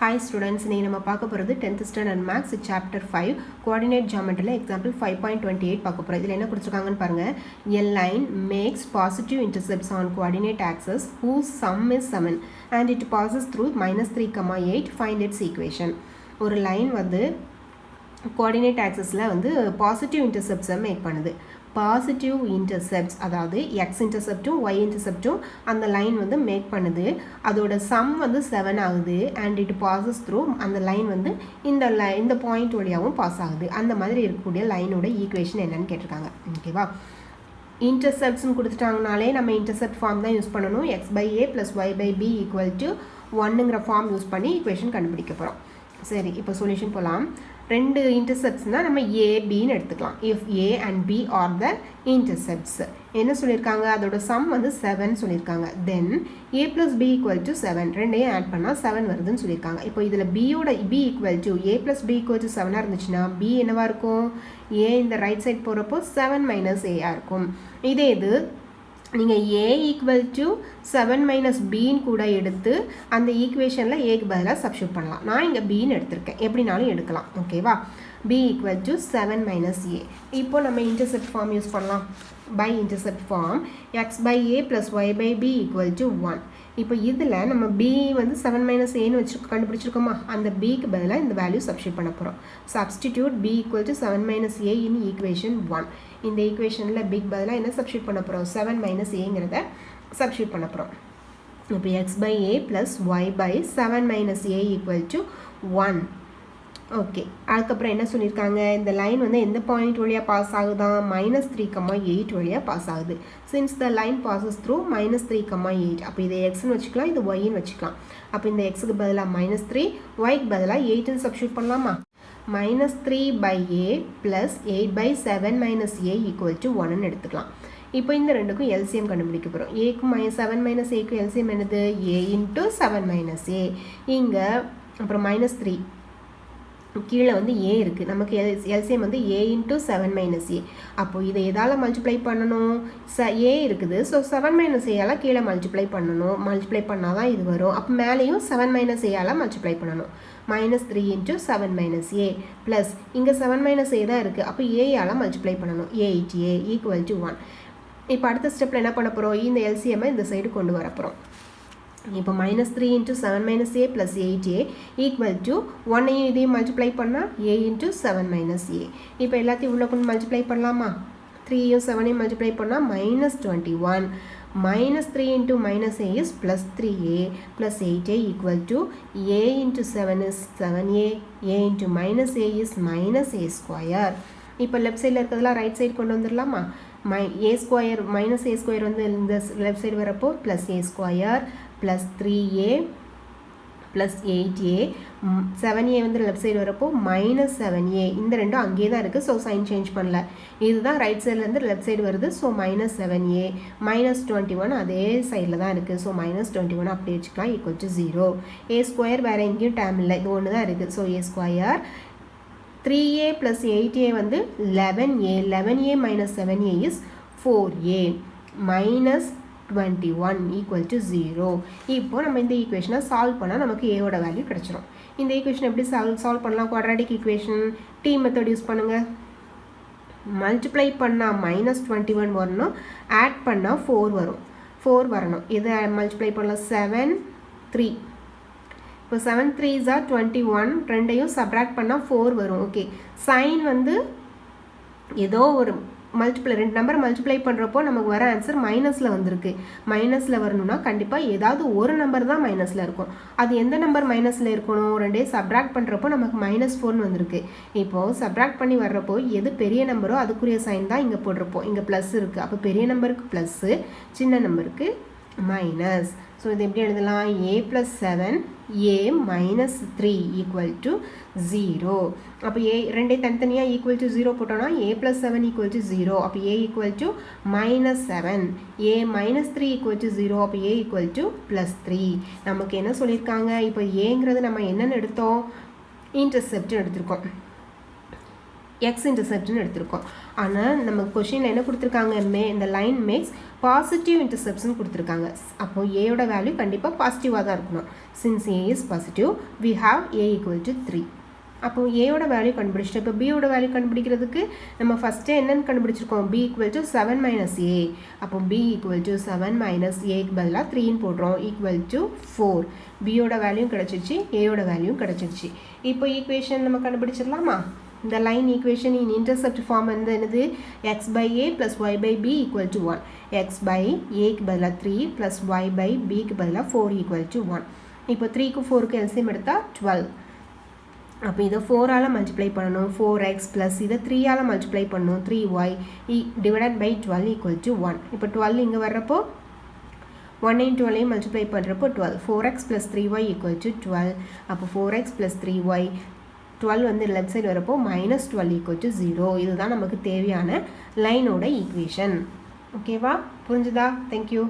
Hi students, இன்னைக்கு நம்ம பார்க்க போகிறது 10th standard maths chapter 5 coordinate geometry example 5.28 பார்க்க போகிறோம். இதில் என்ன கொடுத்துருக்காங்கன்னு பாருங்க. A line makes positive intercepts on coordinate axis whose sum is 7 and it passes through -3,8. Find its equation. ஒரு லைன் வந்து கோஆர்டினேட் ஆக்சஸில் வந்து பாசிட்டிவ் இன்டர்செப்ட்ஸை மேக் பண்ணுது. பாசிட்டிவ் இன்டர்செப்ட்ஸ் அதாவது எக்ஸ் இன்டர்செப்டும் ஒய் இன்டர்செப்டும் அந்த லைன் வந்து மேக் பண்ணுது. அதோட சம் வந்து 7 ஆகுது அண்ட் இட் பாசஸ் த்ரூ அந்த லைன் வந்து இந்த பாயிண்ட் வழியாகவும் பாஸ் ஆகுது. அந்த மாதிரி இருக்கக்கூடிய லைனோட ஈக்குவேஷன் என்னன்னு கேட்டிருக்காங்க. ஓகேவா, இன்டர்செப்ட்ஸ்னு கொடுத்துட்டாங்கனாலே நம்ம இன்டர்செப்ட் ஃபார்ம் தான் யூஸ் பண்ணணும். x/a + y/b = 1ங்கிற ஃபார்ம் யூஸ் பண்ணி ஈக்குவேஷன் கண்டுபிடிக்க போகிறோம். சரி, இப்போ சொல்யூஷன் போகலாம். ரெண்டு இன்டர்செப்ட்ஸ்னால் நம்ம ஏபின்னு எடுத்துக்கலாம். If a and b are the intercepts. என்ன சொல்லியிருக்காங்க, அதோட சம் வந்து 7 சொல்லியிருக்காங்க. தென் a + b = 7, ரெண்டையும் ஆட் பண்ணால் 7 வருதுன்னு சொல்லியிருக்காங்க. இப்போ இதில் பியோட b = a + b = 7 இருந்துச்சுன்னா b என்னவா இருக்கும், a இந்த ரைட் சைட் போகிறப்போ 7 - a இருக்கும். இதே இது நீங்கள் a = 7 - bன்னு கூட எடுத்து அந்த ஈக்குவேஷனில் ஏக்கு பதிலாக சப்ஸ்டியூட் பண்ணலாம். நான் இங்கே bன்னு எடுத்திருக்கேன், எப்படினாலும் எடுக்கலாம். ஓகேவா, b = 7 - a. இப்போ நம்ம இன்டர்செப்ட் ஃபார்ம் யூஸ் பண்ணலாம். By intercept form x/a + y/b = 1. இப்போ இதில் நம்ம b வந்து 7 - aன்னு கண்டுபிடிச்சிருக்கோமா, அந்த bக்கு பதிலாக இந்த வேல்யூ சப்ஸ்டியூட் பண்ண போகிறோம். Substitute b = 7 - a in equation 1. இந்த ஈக்குவேஷனில் பிக் பதிலாக என்ன சப்ஸ்டியூட் பண்ண போகிறோம், 7 - aங்கிறத சப்ஸ்டியூட் பண்ண போகிறோம். இப்போ x/a + y/7 - a = 1. ஓகே, அதுக்கப்புறம் என்ன சொல்லியிருக்காங்க, இந்த லைன் வந்து எந்த பாயிண்ட் வழியாக பாஸ் ஆகுதான், -3,8 வழியாக பாஸ் ஆகுது. Since the line bosses through -3,8, அப்போ இதை எக்ஸ்ன்னு வச்சுக்கலாம், இது ஒய்ன்னு வச்சுக்கலாம். அப்போ இந்த எக்ஸுக்கு பதிலாக -3, ஒய்க்கு பதிலாக 8ன்னு சப்ஸ்டியூட் பண்ணலாமா. -3/a + 8/7 - a = 1ன்னு எடுத்துக்கலாம். இப்போ இந்த ரெண்டுக்கும் எல்சிஎம் கண்டுபிடிக்க போகிறோம். ஏக்கும் 7 - aக்கும் எல்சிஎம் என்னது, a × 7 - a. இங்கே அப்புறம் -3 கீழே வந்து a இருக்குது, நமக்கு எல்சிஎம் வந்து a × 7 - a. அப்போது இதை எதால் மல்டிப்ளை பண்ணணும், a இருக்குது, ஸோ 7 - a கீழே மல்டிப்ளை பண்ணணும். மல்டிப்ளை பண்ணால் தான் இது வரும். அப்போ மேலேயும் 7 - a மல்டிப்ளை பண்ணணும். -3 × 7 - a ப்ளஸ் இங்கே 7 - a தான் இருக்குது, அப்போ a மல்டிப்ளை பண்ணணும். 8a = 1. இப்போ அடுத்த ஸ்டெப்பில் என்ன பண்ண போகிறோம், இந்த எல்சிஎம்மை இந்த சைடு கொண்டு வர போகிறோம். இப்போ -3 × 7 - a + 8a = 1ஐயும் இதையும் மல்டிப்ளை பண்ணால் a × 7 - a. இப்போ எல்லாத்தையும் உள்ள கொண்டு மல்டிப்ளை பண்ணலாமா. 3யும் 7ஐயும் மல்டிப்ளை பண்ணால் -21. -3 × -a is +3a + 8a = a × 7 is 7a, a × -a is -a². இப்போ லெஃப்ட் சைடில் இருக்கிறதுலாம் ரைட் சைடு கொண்டு வந்துடலாமா. a² -a² வந்து இந்த லெஃப்ட் சைடு வரப்போ +a² + 3a + 8a, 7a வந்து லெஃப்ட் சைடு வரப்போ -7a. இந்த ரெண்டும் அங்கேயே தான் இருக்குது, ஸோ சைன் சேஞ்ச் பண்ணல. இதுதான் ரைட் சைட்லேருந்து லெஃப்ட் சைடு வருது, ஸோ -7a. -21 அதே சைடில் தான் இருக்குது, ஸோ -21 அப்படி வச்சுக்கலாம் = 0. a² வேறு எங்கேயும் டேம் இல்லை, இது ஒன்று தான் இருக்குது, ஸோ a². 3a + 8a வந்து 11a. 11a - 7a is 4a. -21 = 0. இப்போ நம்ம இந்த ஈக்குவேஷனை சால்வ் பண்ணால் நமக்கு ஏவோட வேல்யூ கிடச்சிரும். இந்த ஈக்குவேஷன் எப்படி சால்வ் பண்ணலாம், quadratic equation the method use பண்ணுங்கள். மல்டிப்ளை பண்ணால் -21 வரணும், ஆட் பண்ணால் 4 வரும். 4 வரணும். இதை மல்டிப்ளை பண்ணலாம் 7 3. இப்போ 7 3s are 21, ரெண்டையும் சப்ராக்ட் பண்ணால் 4 வரும். ஓகே, சைன் வந்து ஏதோ ஒரு ரெண்டு நம்பர் மல்டிப்ளை பண்ணுறப்போ நமக்கு வர ஆன்சர் மைனஸில் வந்திருக்கு. மைனஸில் வரணும்னா கண்டிப்பாக ஏதாவது ஒரு நம்பர் தான் மைனஸில் இருக்கும். அது எந்த நம்பர் மைனஸில் இருக்கணும், ரெண்டையும் சப்ராக்ட் பண்ணுறப்போ நமக்கு -4ன்னு வந்திருக்கு. இப்போது சப்ராக்ட் பண்ணி வர்றப்போ எது பெரிய நம்பரோ அதுக்குரிய சைன் தான் இங்கே போடுறப்போ. இங்கே ப்ளஸ் இருக்குது, அப்போ பெரிய நம்பருக்கு ப்ளஸ்ஸு, சின்ன நம்பருக்கு மைனஸ். ஸோ இது எப்படி எழுதலாம், a + 7 a - 3 = 0. அப்போ a ரெண்டையும் தனித்தனியாக = 0 போட்டோன்னா a + 7 = 0. அப்போ a = -7, a - 3 = 0. அப்போ a = +3. நமக்கு என்ன சொல்லியிருக்காங்க, இப்போ ஏங்கிறது நம்ம என்னென்னு எடுத்தோம், இன்டர்செப்ட் எடுத்திருக்கோம். எக்ஸ் இன்டர்செப்ட்னு எடுத்திருக்கோம். ஆனால் நம்ம கொஷினில் என்ன கொடுத்துருக்காங்க, இந்த லைன் மேக்ஸ் பாசிட்டிவ் இன்டர்செப்ட்ஸ்னு கொடுத்துருக்காங்க. அப்போ ஏயோட வேல்யூ கண்டிப்பாக பாசிட்டிவாக தான் இருக்கணும். Since a is positive we have a equal to 3. அப்போ ஏயோட வேல்யூ கண்டுபிடிச்சிட்டோம். இப்போ பியோட வேல்யூ கண்டுபிடிக்கிறதுக்கு நம்ம ஃபஸ்ட்டே என்னென்னு கண்டுபிடிச்சிருக்கோம், பி ஈக்குவல் டு 7 மைனஸ் ஏ. அப்போ பி ஈக்குவல் டு 7 மைனஸ் ஏக்கு பதிலாக 3ன்னு போடுறோம், ஈக்குவல் டு 4. பியோட வேல்யூவும் கிடச்சிருச்சு, ஏயோட வேல்யூவும் கிடச்சிருச்சு. இப்போ ஈக்குவேஷன் நம்ம கண்டுபிடிச்சிடலாமா? இந்த line equation in intercept form வந்து என்னது, x by a plus y by b equal to 1. X by ஏக்கு பதிலாக 3 ப்ளஸ் ஒய் பை பிக்கு பதிலாக 4 ஈக்குவல் டு 1. இப்போ 3க்கு 4க்கு எல்சிஎம் எடுத்தால் 12. அப்போ இதை 4ஆல் மல்டிப்ளை பண்ணணும், 4x ப்ளஸ் இதை 3ஆல் மல்டிப்ளை பண்ணணும், 3y divided by 12 equal to 1. இப்போ 12 இங்கே வர்றப்போ 1 × 12 மல்டிப்ளை பண்ணுறப்போ 12. 4x plus 3y equal to 12. அப்போ 4x ப்ளஸ் 3y 12 வந்து லெஃப்ட் சைடு வரப்போ -12 ஈக்குவல் டு 0. இதுதான் நமக்கு தேவையான லைனோட ஈக்குவேஷன். ஓகேவா? புரிஞ்சுதா? தேங்க்யூ.